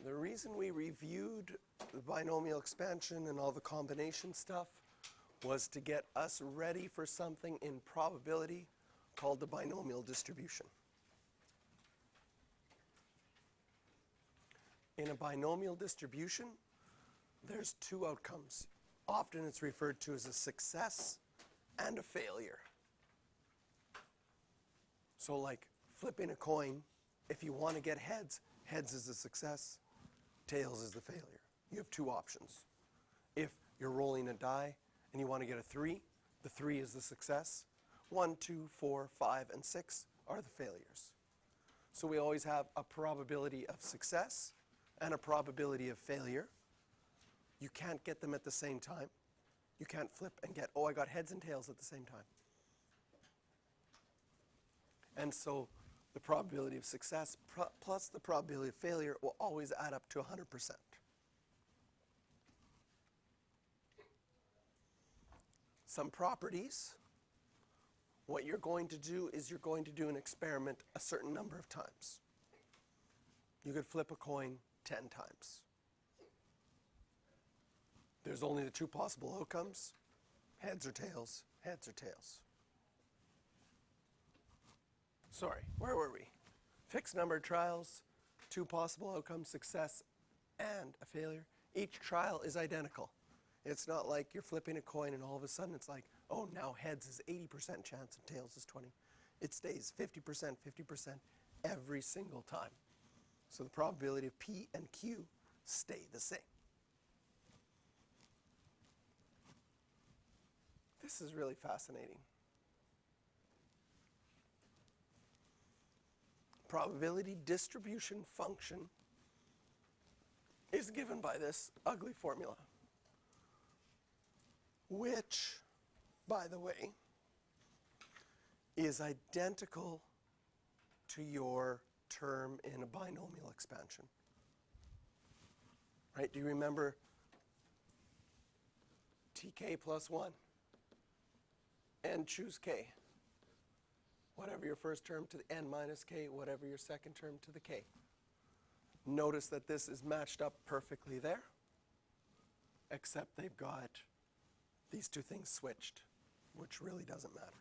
The reason we reviewed the binomial expansion and all the combination stuff was to get us ready for something in probability called the binomial distribution. In a binomial distribution, there's two outcomes. Often it's referred to as a success and a failure. So like flipping a coin, if you want to get heads, heads is a success, tails is the failure. You have two options. If you're rolling a die and you want to get a 3, the 3 is the success. 1, 2, 4, 5, and 6 are the failures. So we always have a probability of success and a probability of failure. You can't get them at the same time. You can't flip and get, oh, I got heads and tails at the same time. And so the probability of success plus the probability of failure will always add up to 100%. Some properties, what you're going to do is you're going to do an experiment a certain number of times. You could flip a coin 10 times. There's only the two possible outcomes, heads or tails, heads or tails. Sorry, where were we? Fixed number of trials, two possible outcomes, success and a failure. Each trial is identical. It's not like you're flipping a coin and all of a sudden it's like, oh, now heads is 80% chance and tails is 20. It stays 50%, 50% every single time. So the probability of P and Q stay the same. This is really fascinating. Probability distribution function is given by this ugly formula, which, by the way, is identical to your term in a binomial expansion. Right? Do you remember tk plus 1? And choose k. Whatever your first term to the n minus k, whatever your second term to the k. Notice that this is matched up perfectly there, except they've got these two things switched, which really doesn't matter.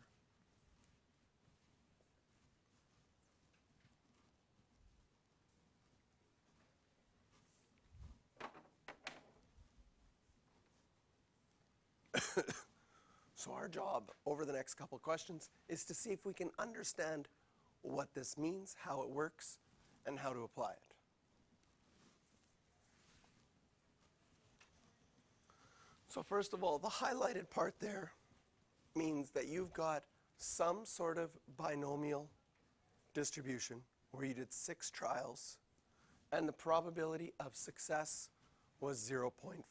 So our job over the next couple of questions is to see if we can understand what this means, how it works, and how to apply it. So first of all, the highlighted part there means that you've got some sort of binomial distribution where you did 6 trials, and the probability of success was 0.4.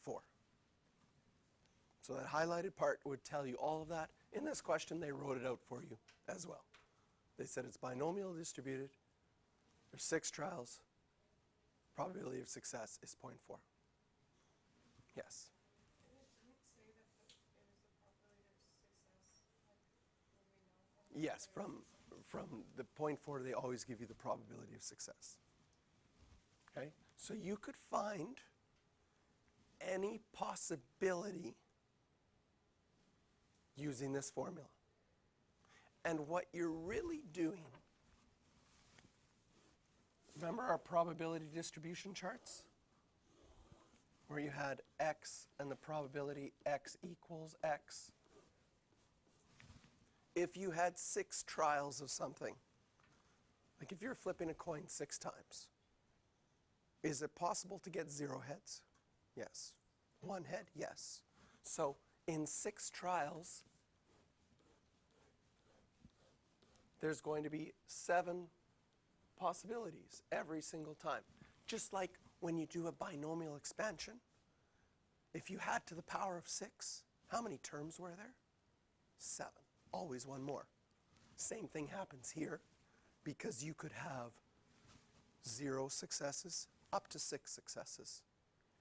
So that highlighted part would tell you all of that. In this question, they wrote it out for you as well. They said it's binomial distributed. There's 6 trials. Probability of success is 0.4. Yes? Yes, from the 0.4, they always give you the probability of success. Okay? So you could find any possibility using this formula. And what you're really doing, remember our probability distribution charts? Where you had x and the probability x equals x. If you had 6 trials of something, like if you're flipping a coin 6 times, is it possible to get 0 heads? Yes. 1 head? Yes. So in 6 trials, there's going to be 7 possibilities every single time. Just like when you do a binomial expansion, if you had to the power of 6, how many terms were there? 7. Always one more. Same thing happens here, because you could have 0 successes up to 6 successes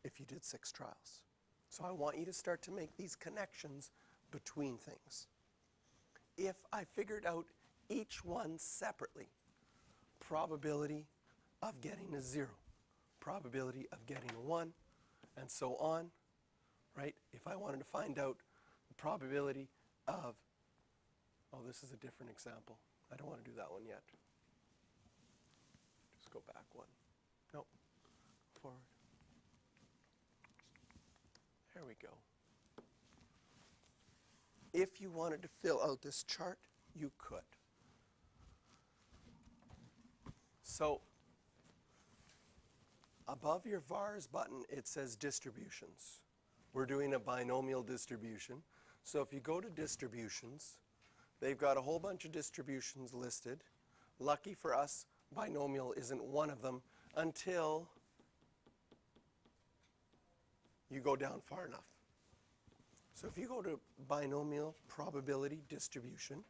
if you did 6 trials. So I want you to start to make these connections between things. If I figured out each one separately, probability of getting a 0, probability of getting a 1, and so on, right? If I wanted to find out the probability of, oh, this is a different example. I don't want to do that one yet. Just go back one. Nope. Forward. There we go. If you wanted to fill out this chart, you could. So above your VARs button, it says distributions. We're doing a binomial distribution. So if you go to distributions, they've got a whole bunch of distributions listed. Lucky for us, binomial isn't one of them until you go down far enough. So if you go to binomial probability distribution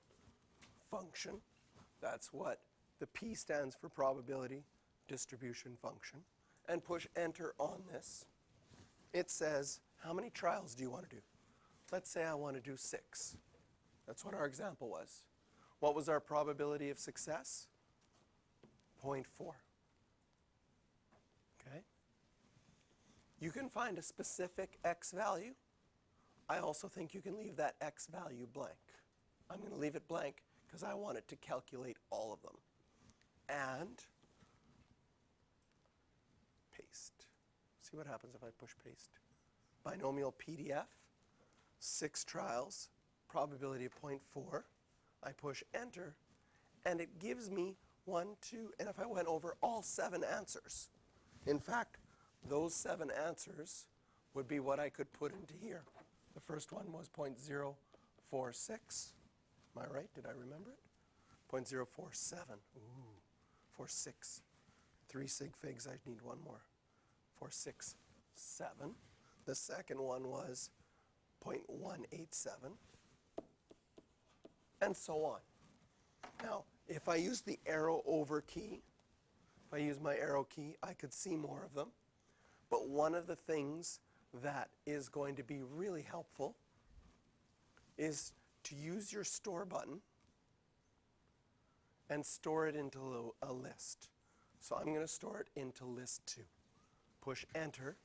function, that's what the P stands for, probability distribution function, and push enter on this, it says, how many trials do you want to do? Let's say I want to do 6. That's what our example was. What was our probability of success? 0.4. Okay? You can find a specific x value. I also think you can leave that x value blank. I'm going to leave it blank because I want it to calculate all of them. And paste. See what happens if I push paste. Binomial PDF, 6 trials, probability of 0.4. I push enter, and it gives me 1, 2, and if I went over all 7 answers. In fact, those 7 answers would be what I could put into here. The first one was 0.046. Am I right? Did I remember it? 0.047. Ooh, 46. 3 sig figs, I need one more. 467. The second one was 0.187. And so on. Now, if I use the arrow over key, if I use my arrow key, I could see more of them. But one of the things that is going to be really helpful is to use your store button and store it into a list. So I'm going to store it into list 2. Push enter.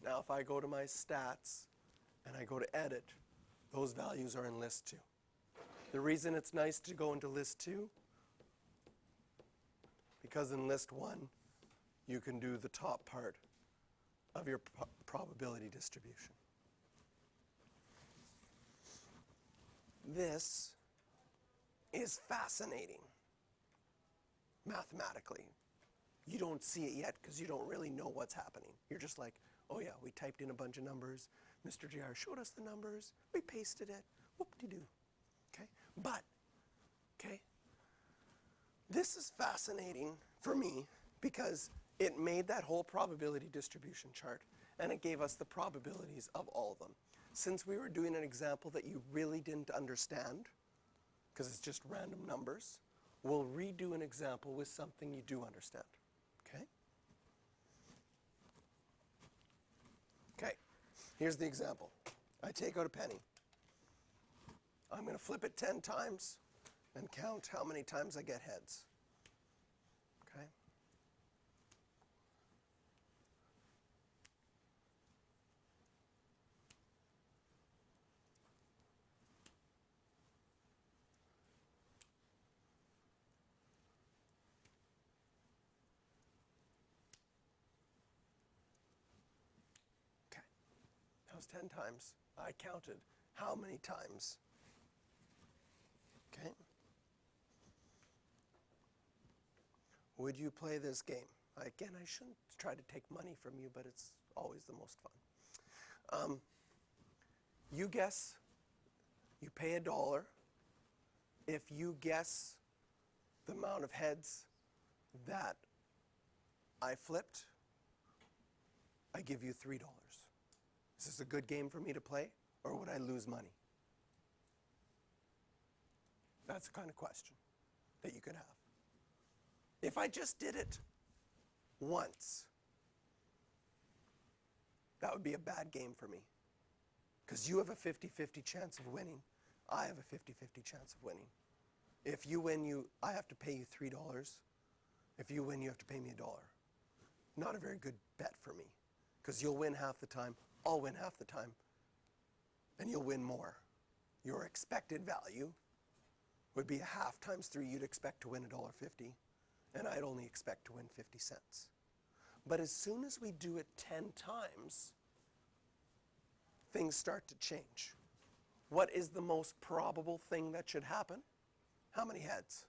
Now if I go to my stats and I go to edit, those values are in list 2. The reason it's nice to go into list 2, because in list 1 you can do the top part of your probability distribution. This is fascinating mathematically. You don't see it yet because you don't really know what's happening. You're just like, oh yeah, we typed in a bunch of numbers. Mr. JR showed us the numbers. We pasted it. Whoop-de-doo. Okay? But, okay, this is fascinating for me because it made that whole probability distribution chart and it gave us the probabilities of all of them. Since we were doing an example that you really didn't understand, because it's just random numbers, we'll redo an example with something you do understand. Okay? Okay, here's the example. I take out a penny. I'm going to flip it 10 times and count how many times I get heads. Okay? Okay. That was 10 times. I counted how many times. Okay. Would you play this game? Again, I shouldn't try to take money from you, but it's always the most fun. You guess, you pay $1. If you guess the amount of heads that I flipped, I give you $3. Is this a good game for me to play, or would I lose money? That's the kind of question that you could have. If I just did it once, that would be a bad game for me. Because you have a 50-50 chance of winning. I have a 50-50 chance of winning. If you win, I have to pay you $3. If you win, you have to pay me $1. not a very good bet for me, because you'll win half the time, I'll win half the time, and you'll win more. Your expected value would be a half times 3. You'd expect to win $1.50, and I'd only expect to win 50 cents. But as soon as we do it 10 times, things start to change. What is the most probable thing that should happen? How many heads?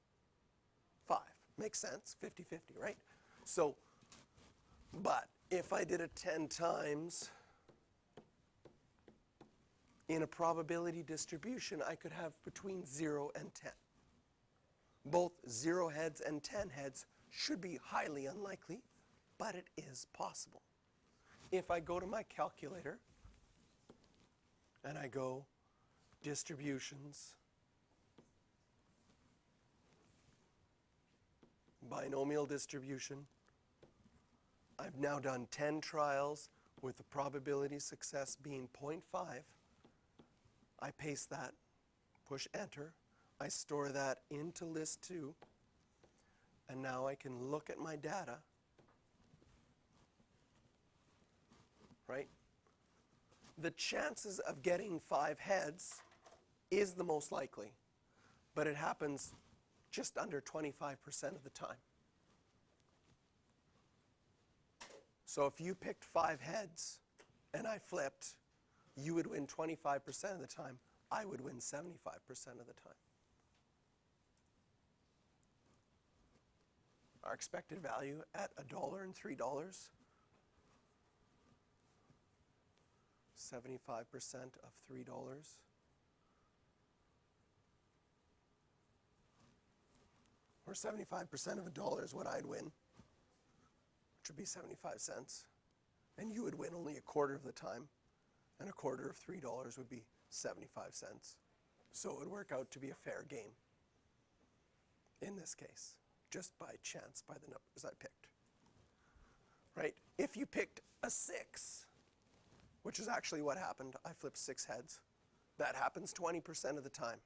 5. Makes sense, 50-50, right? So, but if I did it 10 times, in a probability distribution, I could have between 0 and 10. Both 0 heads and 10 heads should be highly unlikely, but it is possible. If I go to my calculator and I go distributions, binomial distribution, I've now done 10 trials with the probability of success being 0.5. I paste that, push enter, I store that into list 2, and now I can look at my data, right? The chances of getting 5 heads is the most likely, but it happens just under 25% of the time. So if you picked 5 heads and I flipped, you would win 25% of the time. I would win 75% of the time. Our expected value at $1 and $3, 75% of $3. Or 75% of $1 is what I'd win, which would be 75 cents. And you would win only a quarter of the time, and a quarter of $3 would be 75 cents. So it would work out to be a fair game in this case, just by chance, by the numbers I picked. Right? If you picked a 6, which is actually what happened, I flipped 6 heads. That happens 20% of the time.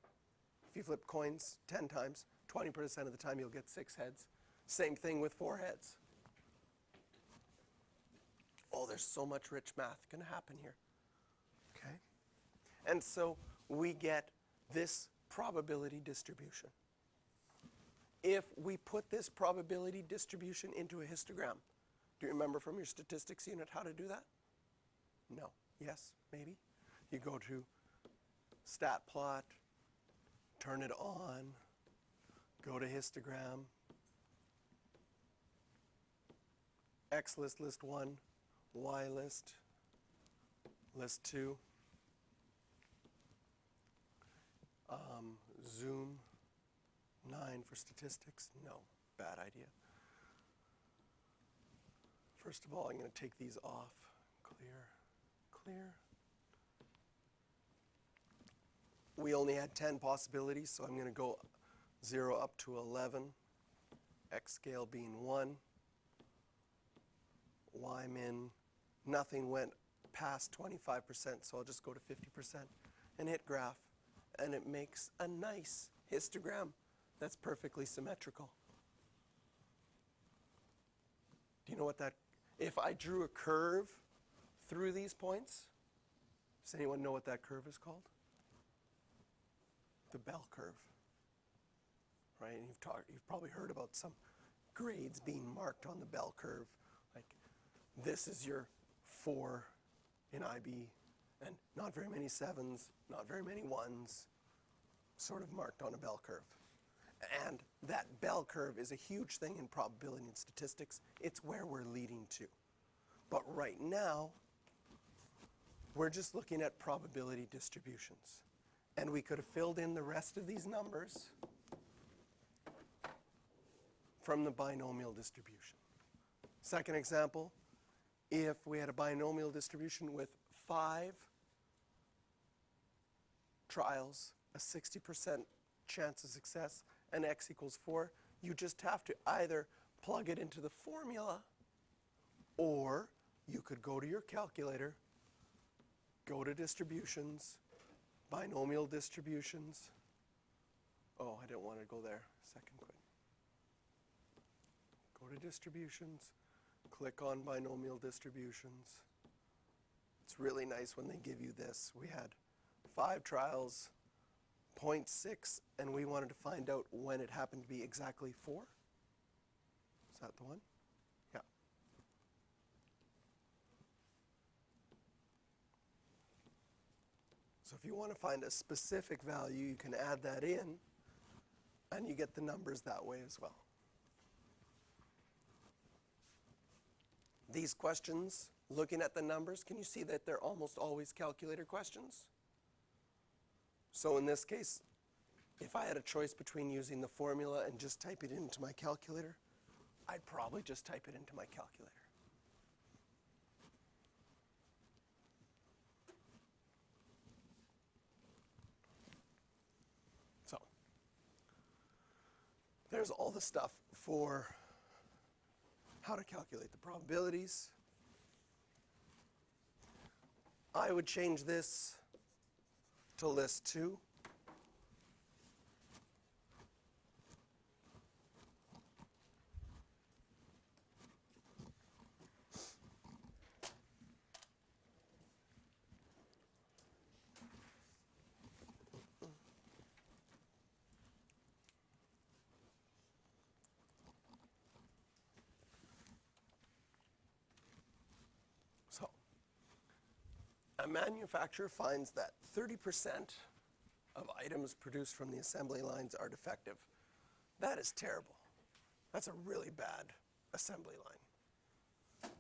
If you flip coins 10 times, 20% of the time you'll get 6 heads. Same thing with 4 heads. Oh, there's so much rich math going to happen here. Okay? And so we get this probability distribution. If we put this probability distribution into a histogram, do you remember from your statistics unit how to do that? No. Yes? Maybe? You go to stat plot, turn it on, go to histogram, X list, list 1, Y list, list 2, zoom 9 for statistics. No, bad idea. First of all, I'm going to take these off. Clear, clear. We only had 10 possibilities, so I'm going to go 0 up to 11, X scale being 1, Y min, nothing went past 25%, so I'll just go to 50% and hit graph, and it makes a nice histogram that's perfectly symmetrical. Do you know what that, if I drew a curve through these points, does anyone know what that curve is called? The bell curve, right? And you've probably heard about some grades being marked on the bell curve. Like, this is your 4 in IB, and not very many 7s, not very many 1s, sort of marked on a bell curve. And that bell curve is a huge thing in probability and statistics. It's where we're leading to. But right now, we're just looking at probability distributions. And we could have filled in the rest of these numbers from the binomial distribution. Second example, if we had a binomial distribution with 5 trials, a 60% chance of success, and x equals 4, you just have to either plug it into the formula, or you could go to your calculator, go to distributions, binomial distributions. Oh, I didn't want to go there. Second quick. Go to distributions, Click on binomial distributions. It's really nice when they give you this. We had 5 trials, 0.6, and we wanted to find out when it happened to be exactly 4. Is that the one? Yeah. So if you want to find a specific value, you can add that in, and you get the numbers that way as well. These questions, looking at the numbers, can you see that they're almost always calculator questions? So in this case, if I had a choice between using the formula and just type it into my calculator, I'd probably just type it into my calculator. So there's all the stuff for how to calculate the probabilities. I would change this to list 2. So, a manufacturer finds that 30% of items produced from the assembly lines are defective. That is terrible. That's a really bad assembly line.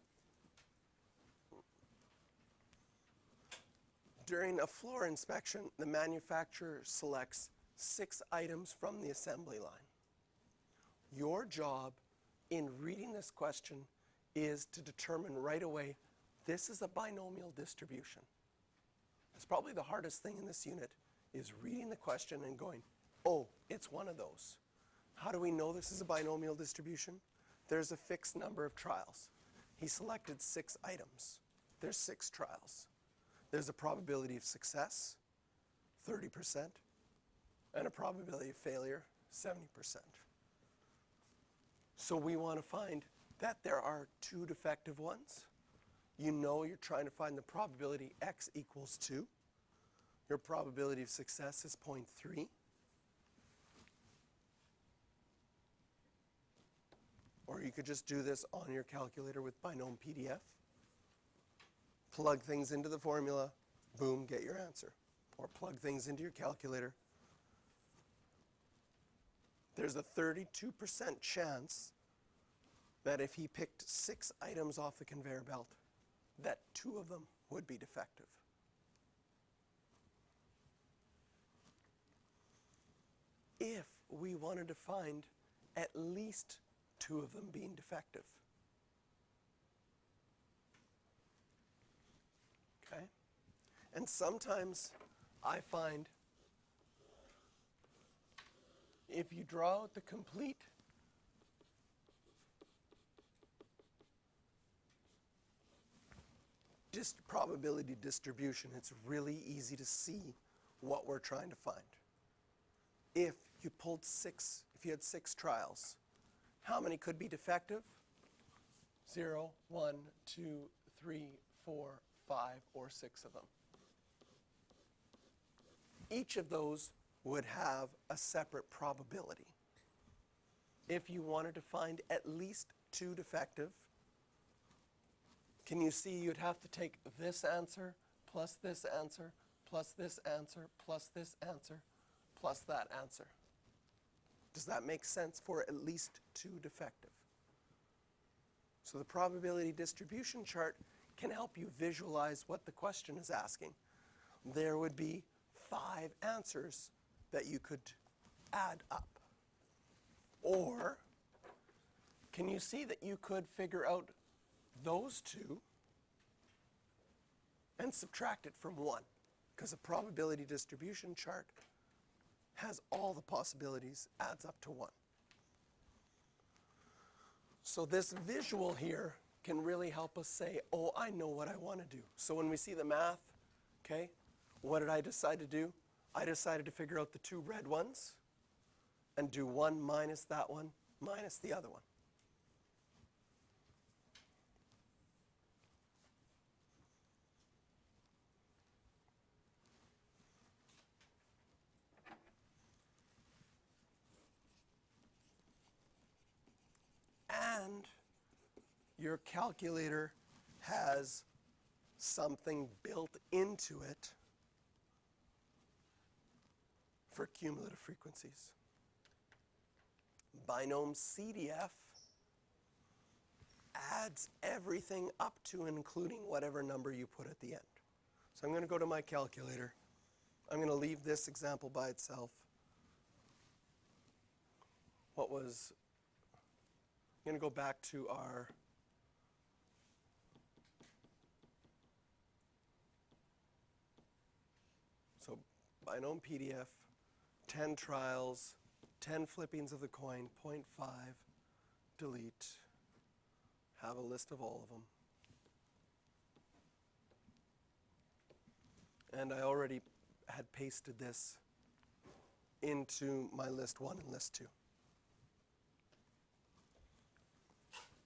During a floor inspection, the manufacturer selects 6 items from the assembly line. Your job in reading this question is to determine right away, this is a binomial distribution. It's probably the hardest thing in this unit, is reading the question and going, oh, it's one of those. How do we know this is a binomial distribution? There's a fixed number of trials. He selected 6 items. There's 6 trials. There's a probability of success, 30%, and a probability of failure, 70%. So we want to find that there are 2 defective ones. You know you're trying to find the probability x equals 2. Your probability of success is 0.3. Or you could just do this on your calculator with Binom PDF. Plug things into the formula, boom, get your answer. Or plug things into your calculator. There's a 32% chance that if he picked 6 items off the conveyor belt, that 2 of them would be defective. If we wanted to find at least 2 of them being defective, okay? And sometimes I find if you draw out the complete probability distribution, it's really easy to see what we're trying to find. If you had 6 trials, how many could be defective? 0, 1, 2, 3, 4, 5, or 6 of them. Each of those would have a separate probability. If you wanted to find at least 2 defective, can you see you'd have to take this answer, plus this answer, plus this answer, plus this answer, plus that answer? Does that make sense for at least 2 defective? So the probability distribution chart can help you visualize what the question is asking. There would be 5 answers that you could add up. Or can you see that you could figure out those 2 and subtract it from 1? Because a probability distribution chart has all the possibilities, adds up to 1. So this visual here can really help us say, oh, I know what I want to do. So when we see the math, okay, what did I decide to do? I decided to figure out the 2 red ones and do 1 minus that one minus the other one. and your calculator has something built into it for cumulative frequencies. Binom CDF adds everything up to and including whatever number you put at the end. So I'm going to go to my calculator. I'm going to leave this example by itself. I'm going to go back to our Binom PDF, 10 trials, 10 flippings of the coin, 0.5, delete, have a list of all of them. And I already had pasted this into my list 1 and list 2.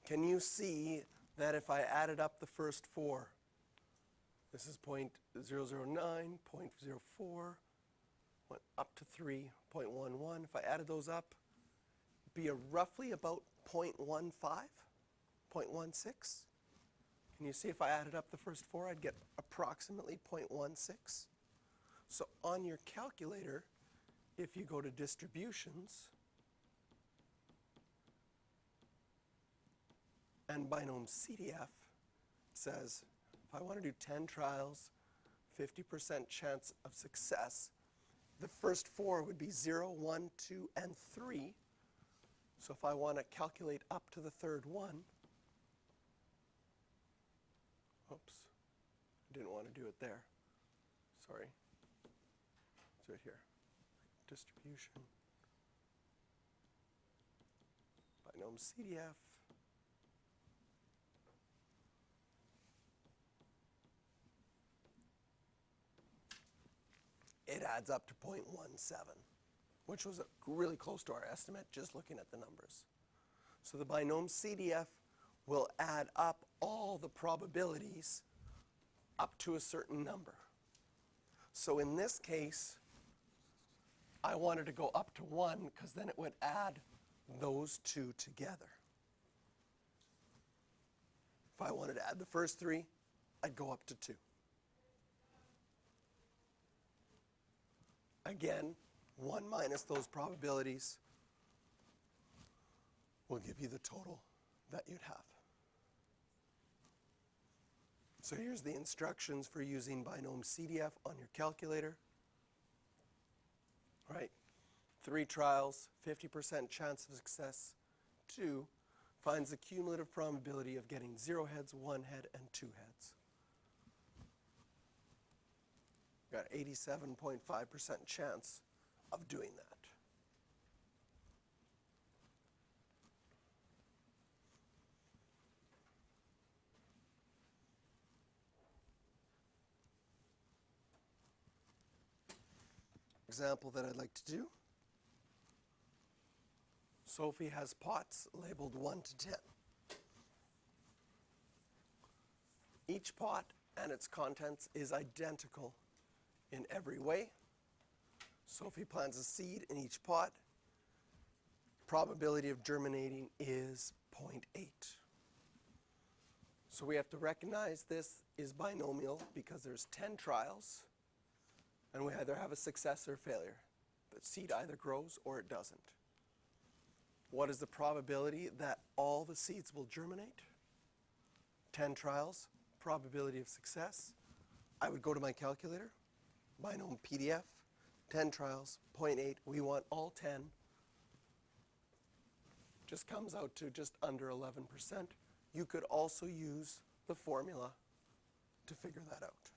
Can you see that if I added up the first 4, this is 0.009, 0.04, went up to 3, 0.11. If I added those up, it'd be roughly about 0.15, 0.16. Can you see if I added up the first 4, I'd get approximately 0.16. So on your calculator, if you go to distributions and Binom CDF, it says if I want to do 10 trials, 50% chance of success, the first 4 would be 0, 1, 2, and 3. So if I want to calculate up to the third one, oops, I didn't want to do it there. Sorry. Let's do it here. Distribution. Binom CDF. It adds up to 0.17, which was really close to our estimate just looking at the numbers. So the Binom CDF will add up all the probabilities up to a certain number. So in this case, I wanted to go up to 1 because then it would add those 2 together. If I wanted to add the first 3, I'd go up to 2. Again, 1 minus those probabilities will give you the total that you'd have. So here's the instructions for using Binom CDF on your calculator. Right, 3 trials, 50% chance of success. 2, finds the cumulative probability of getting 0 heads, 1 head, and 2 heads. Got 87.5% chance of doing that. Example that I'd like to do. Sophie has pots labeled 1 to 10. Each pot and its contents is identical in every way. Sophie plants a seed in each pot. Probability of germinating is 0.8. So we have to recognize this is binomial because there's 10 trials and we either have a success or failure. The seed either grows or it doesn't. What is the probability that all the seeds will germinate? 10 trials, probability of success. I would go to my calculator, Binom PDF, 10 trials, 0.8. We want all 10. Just comes out to just under 11%. You could also use the formula to figure that out.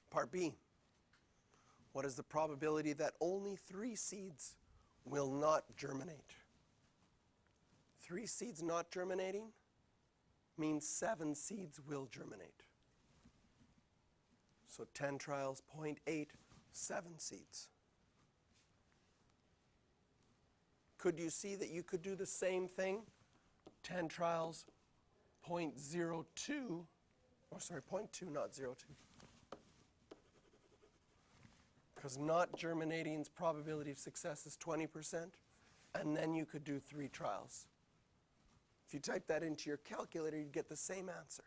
Part B. What is the probability that only 3 seeds will not germinate? 3 seeds not germinating means 7 seeds will germinate. So 10 trials, 0.8, 7 seeds. Could you see that you could do the same thing? 10 trials, 0.02, or sorry, 0.2, not 0.2. because not germinating's probability of success is 20%, and then you could do 3 trials. If you type that into your calculator, you'd get the same answer.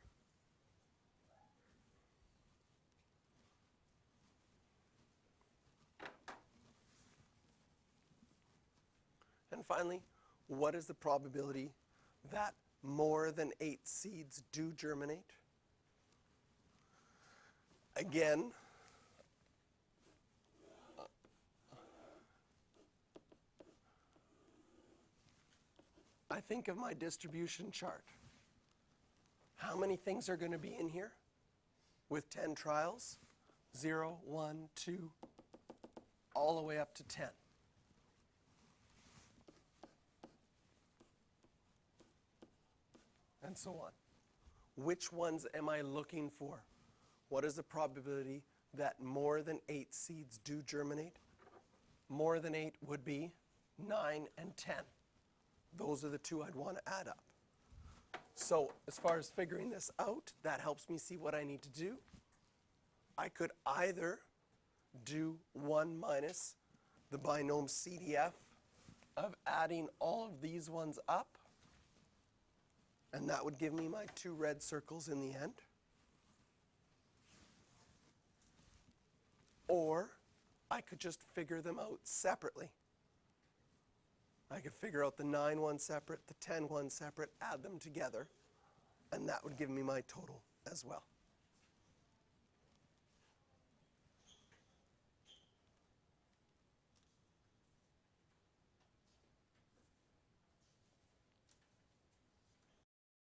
And finally, what is the probability that more than 8 seeds do germinate? Again, I think of my distribution chart. How many things are going to be in here with 10 trials? 0, 1, 2, all the way up to 10. And so on. Which ones am I looking for? What is the probability that more than 8 seeds do germinate? More than 8 would be 9 and 10. Those are the 2 I'd want to add up. So as far as figuring this out, that helps me see what I need to do. I could either do 1 minus the binom CDF of adding all of these ones up, and that would give me my 2 red circles in the end. Or I could just figure them out separately. I could figure out the 9 one separate, the 10 one separate, add them together, and that would give me my total as well.